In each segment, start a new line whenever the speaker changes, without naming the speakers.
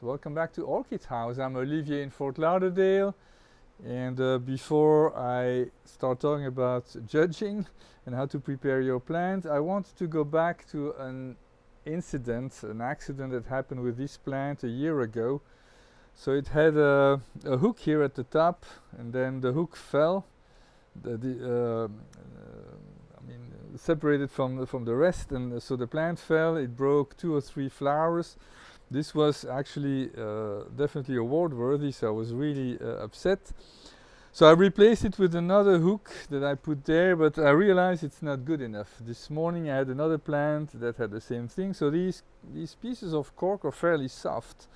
Welcome back to Orchid House. I'm Olivier in Fort Lauderdale, and before I start talking about judging and how to prepare your plant, I want to go back to an accident that happened with this plant a year ago. So it had a hook here at the top, and then the hook fell. Separated from the rest, and so the plant fell. It broke 2 or 3 flowers. This was actually definitely award worthy, so I was really upset. So I replaced it with another hook that I put there, but I realized it's not good enough. This morning I had another plant that had the same thing. So these pieces of cork are fairly soft,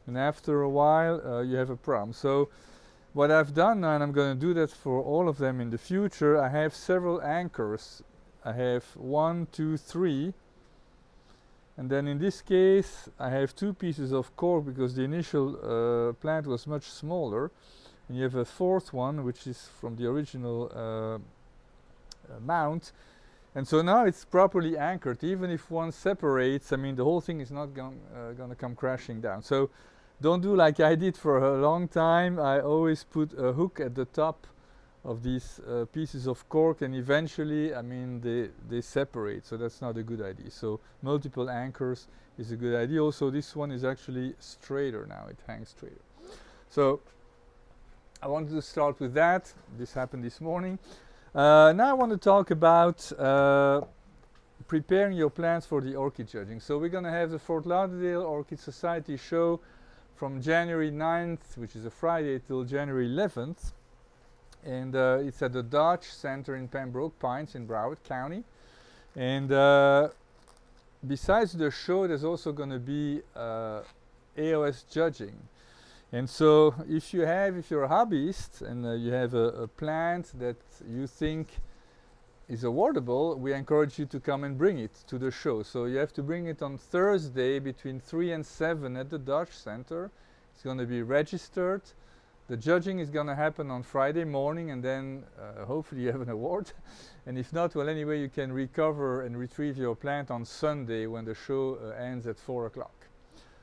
and after a while you have a problem. So what I've done now, and I'm going to do that for all of them in the future, I have several anchors. I have 1, 2, 3, and then in this case I have 2 pieces of cork because the initial plant was much smaller, and you have a 4th one which is from the original mount, and so now it's properly anchored. Even if one separates, I mean, the whole thing is not going to come crashing down. So don't do like I did for a long time. I always put a hook at the top of these pieces of cork, and eventually, I mean, they separate, so that's not a good idea. So multiple anchors is a good idea. Also, this one is actually straighter now, it hangs straighter. So I wanted to start with that. This happened this morning. Now I want to talk about preparing your plants for the orchid judging. So we're going to have the Fort Lauderdale Orchid Society show from January 9th, which is a Friday, till January 11th. And it's at the Dodge Center in Pembroke Pines in Broward County. And besides the show, there's also going to be AOS judging. And so if you're a hobbyist and you have a plant that you think is awardable, we encourage you to come and bring it to the show. So you have to bring it on Thursday between 3 and 7 at the Dodge Center. It's going to be registered. The judging is going to happen on Friday morning, and then hopefully you have an award. And if not, well, anyway, you can recover and retrieve your plant on Sunday when the show ends at 4 o'clock.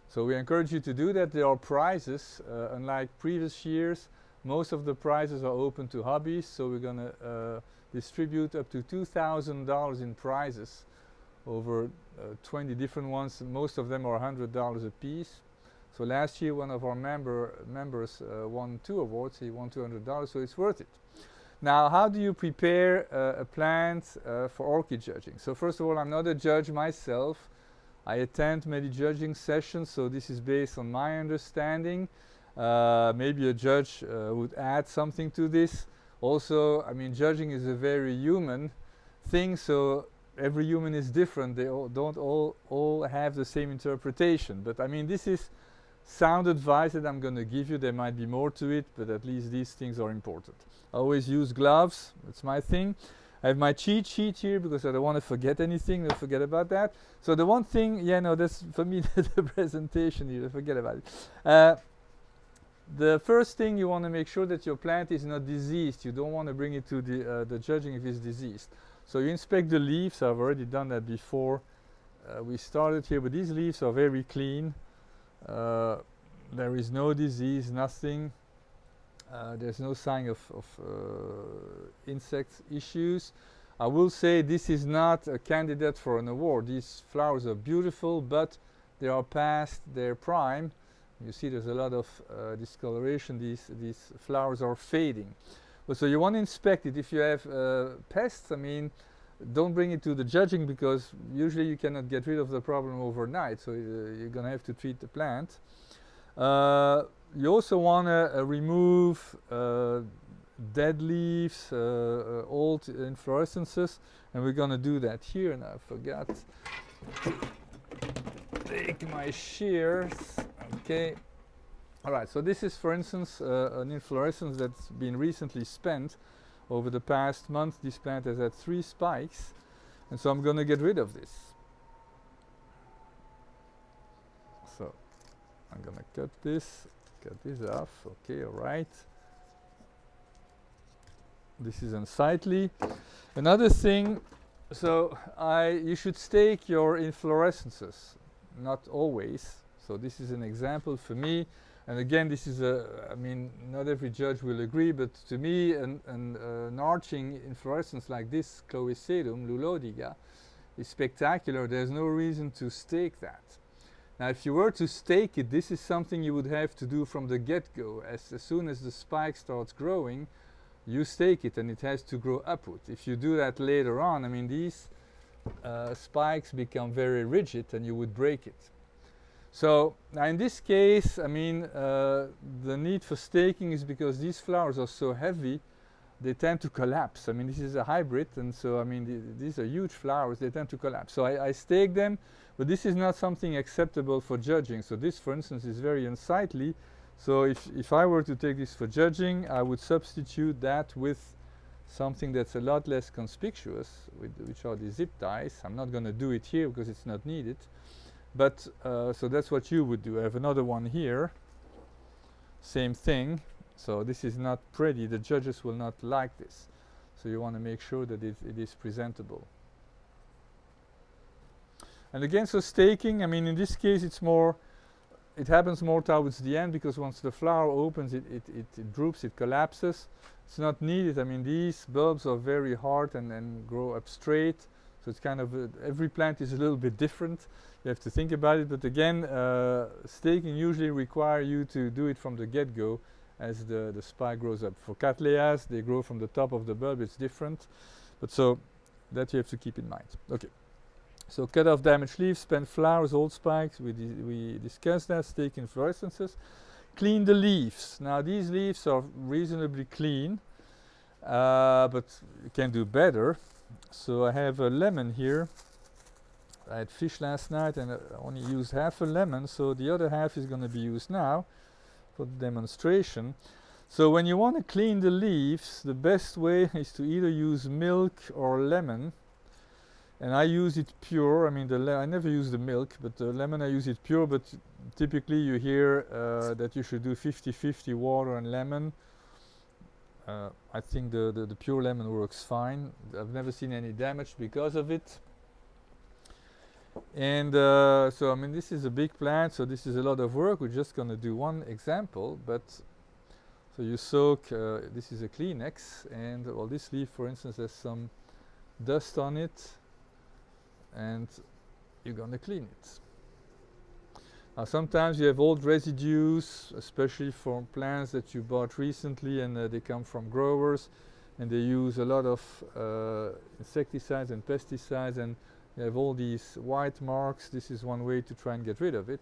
So we encourage you to do that. There are prizes. Unlike previous years, most of the prizes are open to hobbies, so we're going to distribute up to $2,000 in prizes over 20 different ones. Most of them are $100 a piece. So last year one of our members won 2 awards. He won $200, so it's worth it. Now, how do you prepare a plant for orchid judging? So first of all, I'm not a judge myself. I attend many judging sessions, so this is based on my understanding. Maybe a judge would add something to this. Also, I mean, judging is a very human thing, so every human is different. They don't all have the same interpretation. But I mean, this is sound advice that I'm going to give you. There might be more to it, but at least these things are important. I always use gloves. That's my thing. I have my cheat sheet here because I don't want to forget anything. Don't forget about that. So the one thing, that's for me the presentation here. Forget about it. The first thing, you want to make sure that your plant is not diseased. You don't want to bring it to the judging if it's diseased. So you inspect the leaves. I've already done that before we started here, but these leaves are very clean. There is no disease, nothing. There's no sign of insect issues. I will say this is not a candidate for an award. These flowers are beautiful, but they are past their prime. You see there's a lot of discoloration. These flowers are fading. Well, so you want to inspect it. If you have pests, I mean, don't bring it to the judging because usually you cannot get rid of the problem overnight. So you're going to have to treat the plant. You also want to remove dead leaves, old inflorescences, and we're going to do that here. And I forgot to take my shears. Okay. All right. So this is, for instance, an inflorescence that's been recently spent. Over the past month, this plant has had 3 spikes, and so I'm going to get rid of this. So I'm going to cut this off. Okay, all right. This is unsightly. Another thing, so you should stake your inflorescences. Not always. So this is an example for me. And again, this is I mean, not every judge will agree, but to me, an arching inflorescence like this, Chloesedum lulodiga, is spectacular. There's no reason to stake that. Now, if you were to stake it, this is something you would have to do from the get-go. As soon as the spike starts growing, you stake it and it has to grow upward. If you do that later on, I mean, these spikes become very rigid and you would break it. So now in this case, I mean, the need for staking is because these flowers are so heavy, they tend to collapse. I mean, this is a hybrid, and so I mean, these are huge flowers, they tend to collapse. So I stake them, but this is not something acceptable for judging. So this, for instance, is very unsightly. So if I were to take this for judging, I would substitute that with something that's a lot less conspicuous, which are the zip ties. I'm not going to do it here because it's not needed. But so that's what you would do. I have another one here. Same thing. So this is not pretty. The judges will not like this. So you want to make sure that it is presentable. And again, so staking, I mean, in this case, it's more, it happens more towards the end, because once the flower opens, it droops, it collapses. It's not needed. I mean, these bulbs are very hard and grow up straight. So it's kind of, every plant is a little bit different. You have to think about it. But again, staking usually require you to do it from the get-go as the spike grows up. For Cattleyas, they grow from the top of the bulb. It's different. But so that you have to keep in mind. Okay. So cut off damaged leaves, spent flowers, old spikes. We discussed that. Stake inflorescences. Clean the leaves. Now these leaves are reasonably clean, but you can do better. So I have a lemon here. I had fish last night and I only used half a lemon, so the other half is going to be used now for the demonstration. So when you want to clean the leaves, the best way is to either use milk or lemon. And I use it pure. I mean, I never use the milk, but the lemon I use it pure. But typically you hear that you should do 50-50 water and lemon. I think the pure lemon works fine. I've never seen any damage because of it. And so I mean, this is a big plant, so this is a lot of work. We're just going to do one example. But so you soak. This is a Kleenex, and well, this leaf, for instance, has some dust on it. And you're going to clean it. Now sometimes you have old residues, especially from plants that you bought recently, and they come from growers, and they use a lot of insecticides and pesticides, and you have all these white marks. This is one way to try and get rid of it.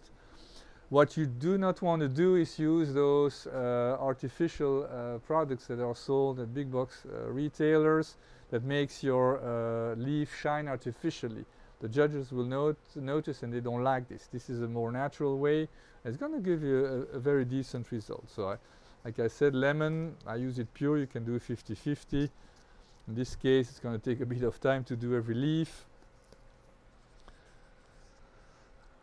What you do not want to do is use those artificial products that are sold at big box retailers that makes your leaf shine artificially. The judges will notice, and they don't like this. This is a more natural way. It's going to give you a very decent result. So like I said, lemon, I use it pure. You can do 50-50. In this case, it's going to take a bit of time to do every leaf.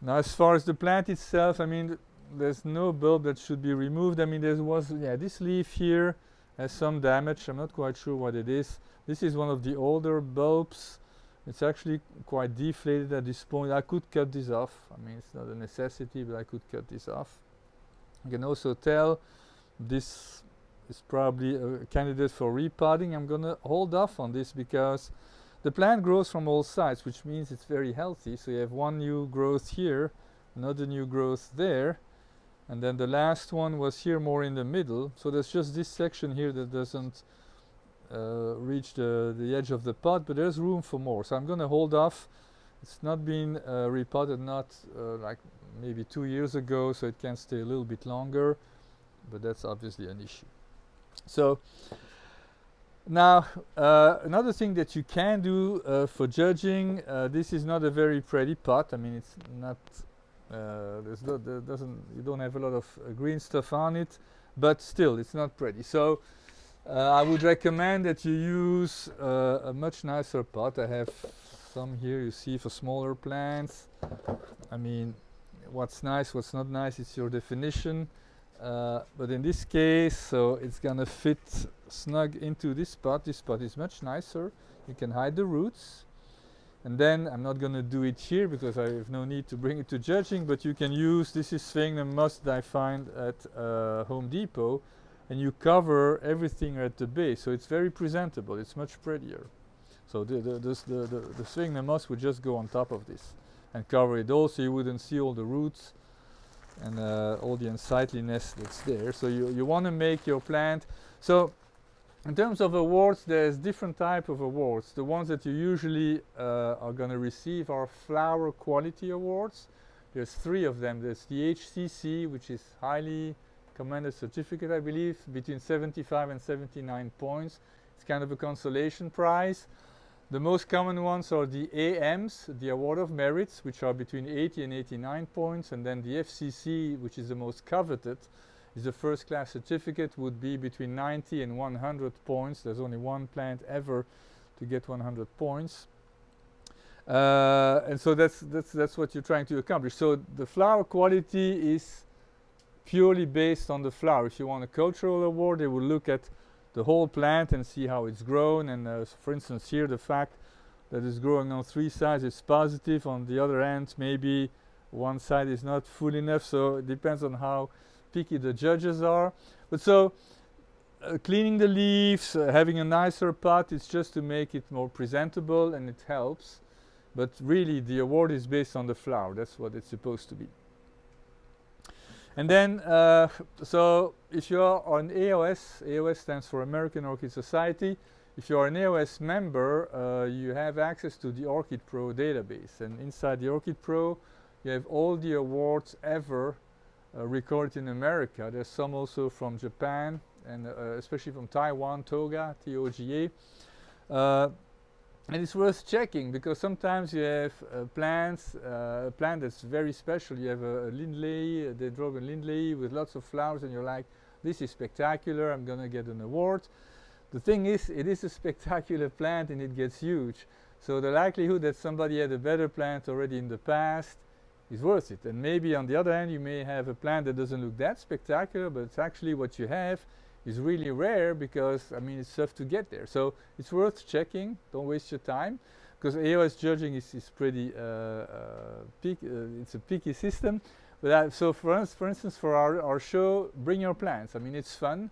Now as far as the plant itself, I mean, there's no bulb that should be removed. I mean, this leaf here has some damage. I'm not quite sure what it is. This is one of the older bulbs. It's actually quite deflated at this point. I could cut this off. I mean, it's not a necessity, but I could cut this off. You can also tell this is probably a candidate for repotting. I'm going to hold off on this because the plant grows from all sides, which means it's very healthy. So you have one new growth here, another new growth there, and then the last one was here more in the middle. So there's just this section here that doesn't reach the edge of the pot, but there's room for more. So I'm going to hold off. It's not been repotted, not like maybe 2 years ago, so it can stay a little bit longer, but that's obviously an issue. So now another thing that you can do for judging, this is not a very pretty pot. I mean, it's not you don't have a lot of green stuff on it, but still it's not pretty. So I would recommend that you use a much nicer pot. I have some here, you see, for smaller plants. I mean, what's nice, what's not nice, it's your definition. But in this case, so it's gonna fit snug into this pot. This pot is much nicer. You can hide the roots. And then I'm not going to do it here because I have no need to bring it to judging, but you can use, this is Sphagnum moss that I find at Home Depot, and you cover everything at the base, so it's very presentable, it's much prettier. So the Sphagnum moss would just go on top of this and cover it all, so you wouldn't see all the roots and all the unsightliness that's there. So you want to make your plant. So in terms of awards, there's different type of awards. The ones that you usually are going to receive are flower quality awards. There's 3 of them. There's the HCC, which is highly commended certificate, I believe, between 75 and 79 points. It's kind of a consolation prize. The most common ones are the AMs, the Award of Merits, which are between 80 and 89 points, and then the FCC, which is the most coveted, is the first class certificate, would be between 90 and 100 points. There's only one plant ever to get 100 points. And so that's what you're trying to accomplish. So the flower quality is purely based on the flower. If you want a cultural award, they will look at the whole plant and see how it's grown. And so for instance, here the fact that it's growing on 3 sides is positive. On the other end, maybe one side is not full enough. So it depends on how picky the judges are. But so cleaning the leaves, having a nicer pot, it's just to make it more presentable, and it helps. But really the award is based on the flower. That's what it's supposed to be. And then so if you are an AOS stands for American Orchid Society. If you are an AOS member, you have access to the Orchid Pro database, and inside the Orchid Pro you have all the awards ever recorded in America. There's some also from Japan, and especially from Taiwan, TOGA, T-O-G-A. And it's worth checking, because sometimes you have plants, a plant that's very special. You have a Lindley, a Dendrobium Lindley with lots of flowers, and you're like, this is spectacular, I'm going to get an award. The thing is, it is a spectacular plant and it gets huge. So the likelihood that somebody had a better plant already in the past is worth it. And maybe on the other hand, you may have a plant that doesn't look that spectacular, but it's actually what you have is really rare, because I mean it's tough to get there. So it's worth checking. Don't waste your time, because AOS judging is pretty it's a picky system. But so for instance, for our show, bring your plants. I mean, it's fun.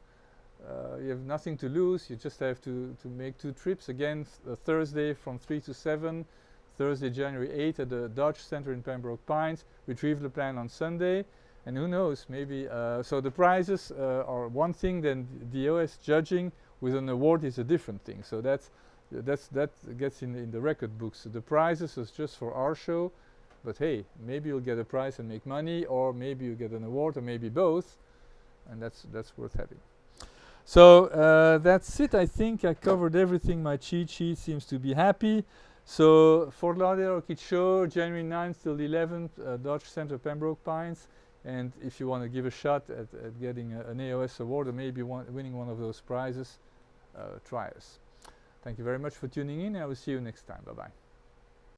You have nothing to lose. You just have to make 2 trips. Again, Thursday from 3 to 7. Thursday, January 8th at the Dodge Center in Pembroke Pines. Retrieve the plant on Sunday. And who knows, maybe, so the prizes are one thing, then the AOS judging with an award is a different thing. So that gets in the record books. So the prizes is just for our show, but hey, maybe you'll get a prize and make money, or maybe you get an award, or maybe both, and that's worth having. So that's it. I think I covered everything. My cheat sheet seems to be happy. So Fort Lauderdale Orchid Show, January 9th till the 11th, Dodge Center, Pembroke Pines. And if you want to give a shot at getting an AOS award, or maybe winning one of those prizes, try us. Thank you very much for tuning in. I will see you next time. Bye-bye.